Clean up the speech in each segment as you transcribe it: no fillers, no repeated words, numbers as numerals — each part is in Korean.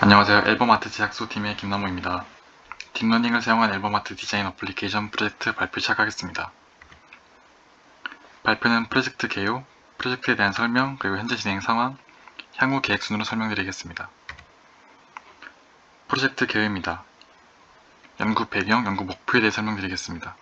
안녕하세요. 앨범 아트 제작소 팀의 김남호입니다. 딥러닝을 사용한 앨범 아트 디자인 어플리케이션 프로젝트 발표 시작하겠습니다. 발표는 프로젝트 개요, 프로젝트에 대한 설명, 그리고 현재 진행 상황, 향후 계획 순으로 설명드리겠습니다. 프로젝트 개요입니다. 연구 배경, 연구 목표에 대해 설명드리겠습니다.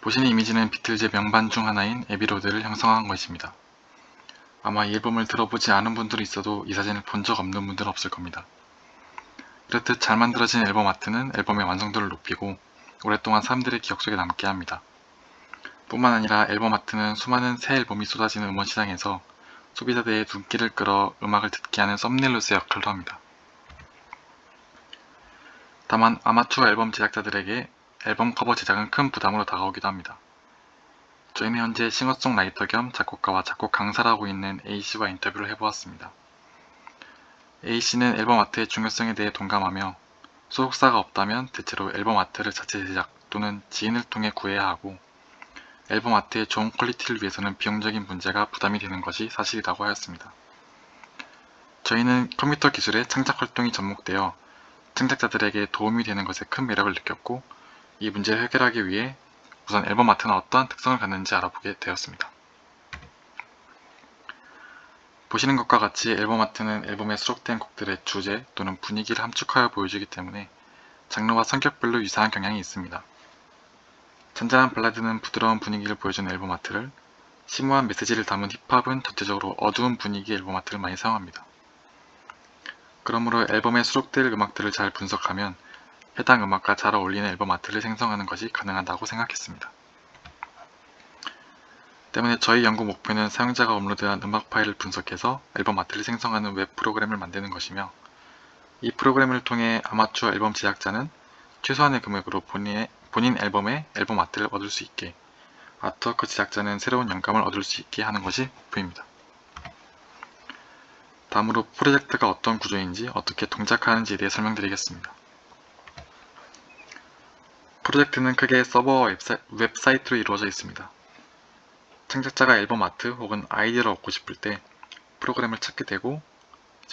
보시는 이미지는 비틀즈의 명반 중 하나인 에비로드를 형성한 것입니다. 아마 이 앨범을 들어보지 않은 분들이 있어도 이 사진을 본 적 없는 분들은 없을 겁니다. 이렇듯 잘 만들어진 앨범 아트는 앨범의 완성도를 높이고 오랫동안 사람들의 기억 속에 남게 합니다. 뿐만 아니라 앨범 아트는 수많은 새 앨범이 쏟아지는 음원 시장에서 소비자들의 눈길을 끌어 음악을 듣게 하는 썸네일로서의 역할도 합니다. 다만 아마추어 앨범 제작자들에게 앨범 커버 제작은 큰 부담으로 다가오기도 합니다. 저희는 현재 싱어송라이터 겸 작곡가와 작곡 강사를 하고 있는 A씨와 인터뷰를 해보았습니다. A씨는 앨범 아트의 중요성에 대해 동감하며 소속사가 없다면 대체로 앨범 아트를 자체 제작 또는 지인을 통해 구해야 하고 앨범 아트의 좋은 퀄리티를 위해서는 비용적인 문제가 부담이 되는 것이 사실이라고 하였습니다. 저희는 컴퓨터 기술의 창작 활동이 접목되어 창작자들에게 도움이 되는 것에 큰 매력을 느꼈고 이 문제를 해결하기 위해 우선 앨범 아트는 어떠한 특성을 갖는지 알아보게 되었습니다. 보시는 것과 같이 앨범 아트는 앨범에 수록된 곡들의 주제 또는 분위기를 함축하여 보여주기 때문에 장르와 성격별로 유사한 경향이 있습니다. 잔잔한 발라드는 부드러운 분위기를 보여주는 앨범 아트를, 심오한 메시지를 담은 힙합은 전체적으로 어두운 분위기의 앨범 아트를 많이 사용합니다. 그러므로 앨범에 수록될 음악들을 잘 분석하면 해당 음악과 잘 어울리는 앨범 아트를 생성하는 것이 가능하다고 생각했습니다. 때문에 저희 연구 목표는 사용자가 업로드한 음악 파일을 분석해서 앨범 아트를 생성하는 웹 프로그램을 만드는 것이며 이 프로그램을 통해 아마추어 앨범 제작자는 최소한의 금액으로 본인 앨범의 앨범 아트를 얻을 수 있게, 아트워크 제작자는 새로운 영감을 얻을 수 있게 하는 것이 목표입니다. 다음으로 프로젝트가 어떤 구조인지 어떻게 동작하는지에 대해 설명드리겠습니다. 프로젝트는 크게 서버와 웹사이트로 이루어져 있습니다. 창작자가 앨범 아트 혹은 아이디어를 얻고 싶을 때 프로그램을 찾게 되고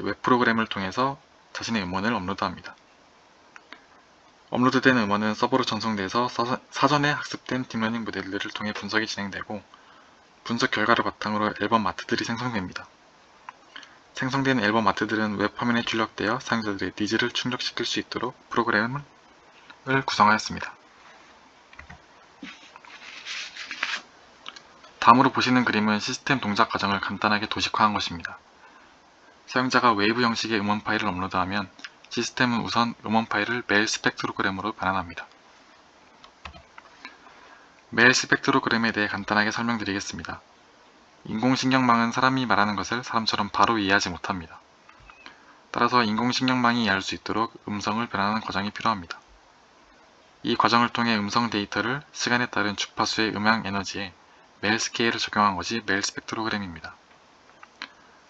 웹 프로그램을 통해서 자신의 음원을 업로드합니다. 업로드된 음원은 서버로 전송돼서 사전에 학습된 딥러닝 모델들을 통해 분석이 진행되고 분석 결과를 바탕으로 앨범 아트들이 생성됩니다. 생성된 앨범 아트들은 웹 화면에 출력되어 사용자들의 니즈를 충족시킬 수 있도록 프로그램을 구성하였습니다. 다음으로 보시는 그림은 시스템 동작 과정을 간단하게 도식화한 것입니다. 사용자가 웨이브 형식의 음원 파일을 업로드하면 시스템은 우선 음원 파일을 메일 스펙트로그램으로 변환합니다. 메일 스펙트로그램에 대해 간단하게 설명드리겠습니다. 인공신경망은 사람이 말하는 것을 사람처럼 바로 이해하지 못합니다. 따라서 인공신경망이 이해할 수 있도록 음성을 변환하는 과정이 필요합니다. 이 과정을 통해 음성 데이터를 시간에 따른 주파수의 음향 에너지에 메일 스케일을 적용한 것이 메일 스펙트로그램입니다.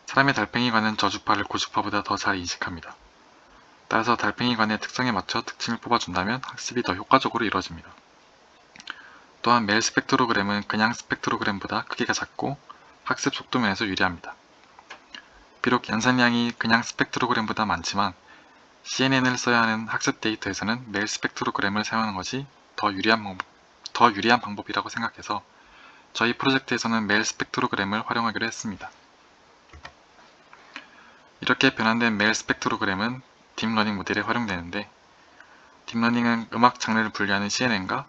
사람의 달팽이관은 저주파를 고주파보다 더 잘 인식합니다. 따라서 달팽이관의 특성에 맞춰 특징을 뽑아준다면 학습이 더 효과적으로 이루어집니다. 또한 메일 스펙트로그램은 그냥 스펙트로그램보다 크기가 작고 학습 속도 면에서 유리합니다. 비록 연산량이 그냥 스펙트로그램보다 많지만 CNN을 써야 하는 학습 데이터에서는 메일 스펙트로그램을 사용하는 것이 더 유리한 방법이라고 생각해서 저희 프로젝트에서는 메일 스펙트로그램을 활용하기로 했습니다. 이렇게 변환된 메일 스펙트로그램은 딥러닝 모델에 활용되는데 딥러닝은 음악 장르를 분류하는 CNN과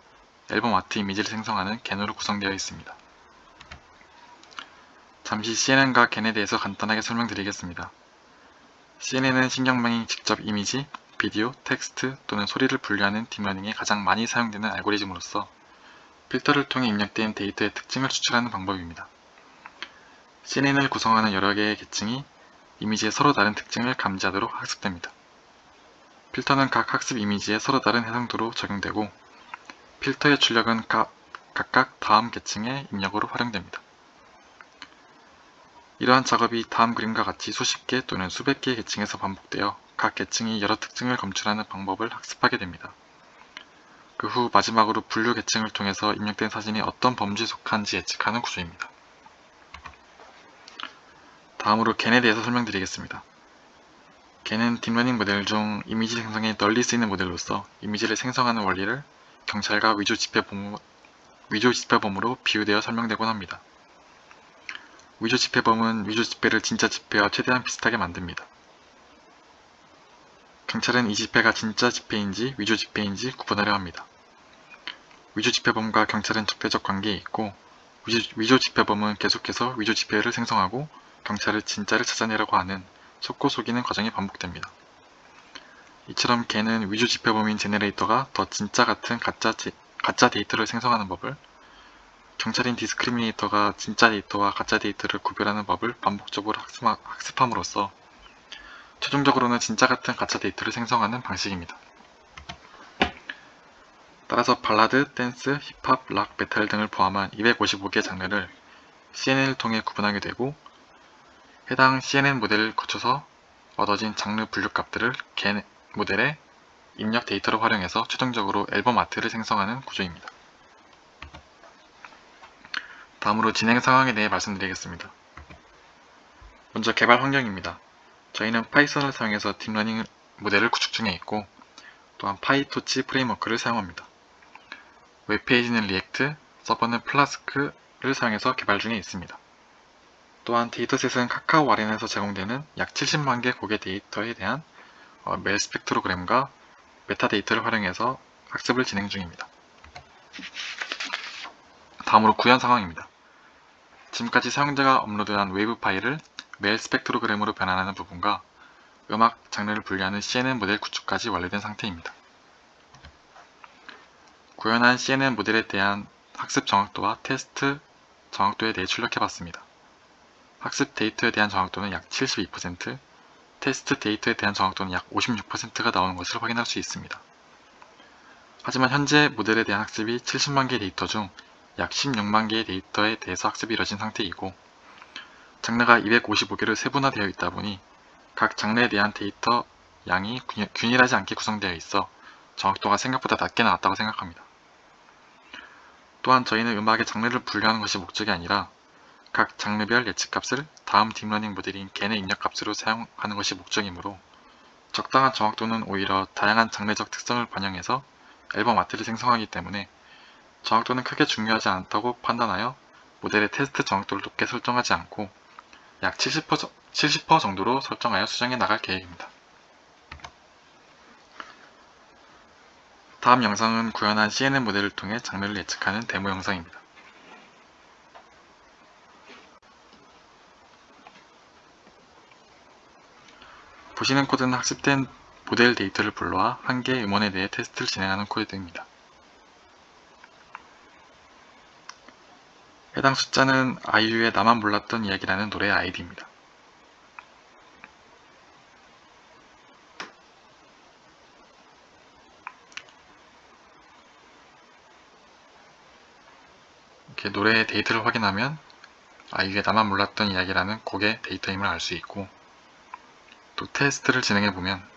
앨범 아트 이미지를 생성하는 겐으로 구성되어 있습니다. 잠시 CNN과 겐에 대해서 간단하게 설명드리겠습니다. CNN은 신경망이 직접 이미지, 비디오, 텍스트 또는 소리를 분류하는 딥러닝에 가장 많이 사용되는 알고리즘으로서 필터를 통해 입력된 데이터의 특징을 추출하는 방법입니다. CNN을 구성하는 여러 개의 계층이 이미지의 서로 다른 특징을 감지하도록 학습됩니다. 필터는 각 학습 이미지에 서로 다른 해상도로 적용되고 필터의 출력은 각각 다음 계층의 입력으로 활용됩니다. 이러한 작업이 다음 그림과 같이 수십 개 또는 수백 개의 계층에서 반복되어 각 계층이 여러 특징을 검출하는 방법을 학습하게 됩니다. 그 후 마지막으로 분류 계층을 통해서 입력된 사진이 어떤 범주에 속한지 예측하는 구조입니다. 다음으로 겐에 대해서 설명드리겠습니다. 걔는 딥러닝 모델 중 이미지 생성에 널리 쓰이는 모델로서 이미지를 생성하는 원리를 경찰과 위조 집회범으로 비유되어 설명되곤 합니다. 위조 집회범은 위조 집회를 진짜 집회와 최대한 비슷하게 만듭니다. 경찰은 이 집회가 진짜 집회인지 위조 집회인지 구분하려 합니다. 위조 집회범과 경찰은 적대적 관계에 있고 위조 집회범은 계속해서 위조 집회를 생성하고 경찰을 진짜를 찾아내려고 하는 속고 속이는 과정이 반복됩니다. 이처럼 걔는 위조 집회범인 제네레이터가 더 진짜 같은 가짜 데이터를 생성하는 법을, 경찰인 디스크리미네이터가 진짜 데이터와 가짜 데이터를 구별하는 법을 반복적으로 학습함으로써 최종적으로는 진짜 같은 가짜 데이터를 생성하는 방식입니다. 따라서 발라드, 댄스, 힙합, 락, 메탈 등을 포함한 255개의 장르를 CNN을 통해 구분하게 되고 해당 CNN 모델을 거쳐서 얻어진 장르 분류값들을 걔 모델의 입력 데이터로 활용해서 최종적으로 앨범 아트를 생성하는 구조입니다. 다음으로 진행 상황에 대해 말씀드리겠습니다. 먼저 개발 환경입니다. 저희는 파이썬을 사용해서 딥러닝 모델을 구축 중에 있고 또한 파이토치 프레임워크를 사용합니다. 웹페이지는 리액트, 서버는 플라스크를 사용해서 개발 중에 있습니다. 또한 데이터셋은 카카오 RN에서 제공되는 약 70만 개 고개 데이터에 대한 멜 스펙트로그램과 메타데이터를 활용해서 학습을 진행 중입니다. 다음으로 구현 상황입니다. 지금까지 사용자가 업로드한 웨이브 파일을 멜 스펙트로그램으로 변환하는 부분과 음악 장르를 분류하는 CNN 모델 구축까지 완료된 상태입니다. 구현한 CNN 모델에 대한 학습 정확도와 테스트 정확도에 대해 출력해봤습니다. 학습 데이터에 대한 정확도는 약 72%, 테스트 데이터에 대한 정확도는 약 56%가 나오는 것을 확인할 수 있습니다. 하지만 현재 모델에 대한 학습이 70만 개의 데이터 중 약 16만 개의 데이터에 대해서 학습이 이뤄진 상태이고 장르가 255개로 세분화되어 있다 보니 각 장르에 대한 데이터 양이 균일하지 않게 구성되어 있어 정확도가 생각보다 낮게 나왔다고 생각합니다. 또한 저희는 음악의 장르를 분류하는 것이 목적이 아니라 각 장르별 예측값을 다음 딥러닝 모델인 걔네 입력값으로 사용하는 것이 목적이므로 적당한 정확도는 오히려 다양한 장르적 특성을 반영해서 앨범 아트를 생성하기 때문에 정확도는 크게 중요하지 않다고 판단하여 모델의 테스트 정확도를 높게 설정하지 않고 약 70% 정도로 설정하여 수정해 나갈 계획입니다. 다음 영상은 구현한 CNN 모델을 통해 장르를 예측하는 데모 영상입니다. 보시는 코드는 학습된 모델 데이터를 불러와 한 개의 음원에 대해 테스트를 진행하는 코드입니다. 해당 숫자는 아이유의 나만 몰랐던 이야기라는 노래의 아이디입니다. 이렇게 노래의 데이터를 확인하면 아이유의 나만 몰랐던 이야기라는 곡의 데이터임을 알 수 있고 또 테스트를 진행해보면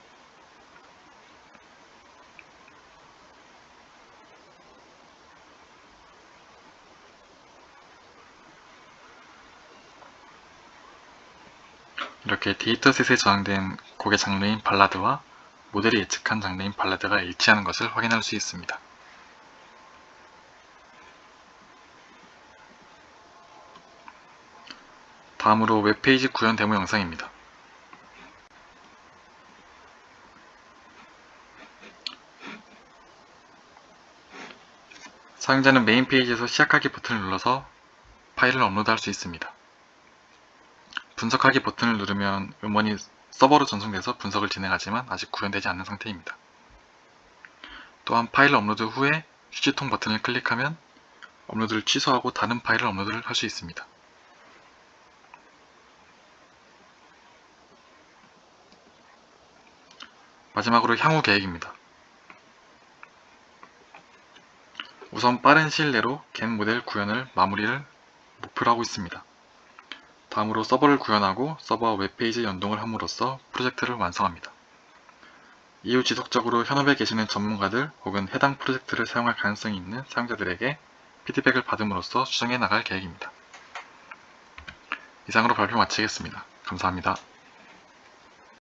이렇게 데이터셋에 저장된 곡의 장르인 발라드와 모델이 예측한 장르인 발라드가 일치하는 것을 확인할 수 있습니다. 다음으로 웹페이지 구현 데모 영상입니다. 사용자는 메인 페이지에서 시작하기 버튼을 눌러서 파일을 업로드할 수 있습니다. 분석하기 버튼을 누르면 음원이 서버로 전송돼서 분석을 진행하지만 아직 구현되지 않는 상태입니다. 또한 파일 업로드 후에 휴지통 버튼을 클릭하면 업로드를 취소하고 다른 파일을 업로드를 할 수 있습니다. 마지막으로 향후 계획입니다. 우선 빠른 시일 내로 겐 모델 구현을 마무리를 목표로 하고 있습니다. 다음으로 서버를 구현하고 서버와 웹페이지 연동을 함으로써 프로젝트를 완성합니다. 이후 지속적으로 현업에 계시는 전문가들 혹은 해당 프로젝트를 사용할 가능성이 있는 사용자들에게 피드백을 받음으로써 수정해 나갈 계획입니다. 이상으로 발표 마치겠습니다. 감사합니다.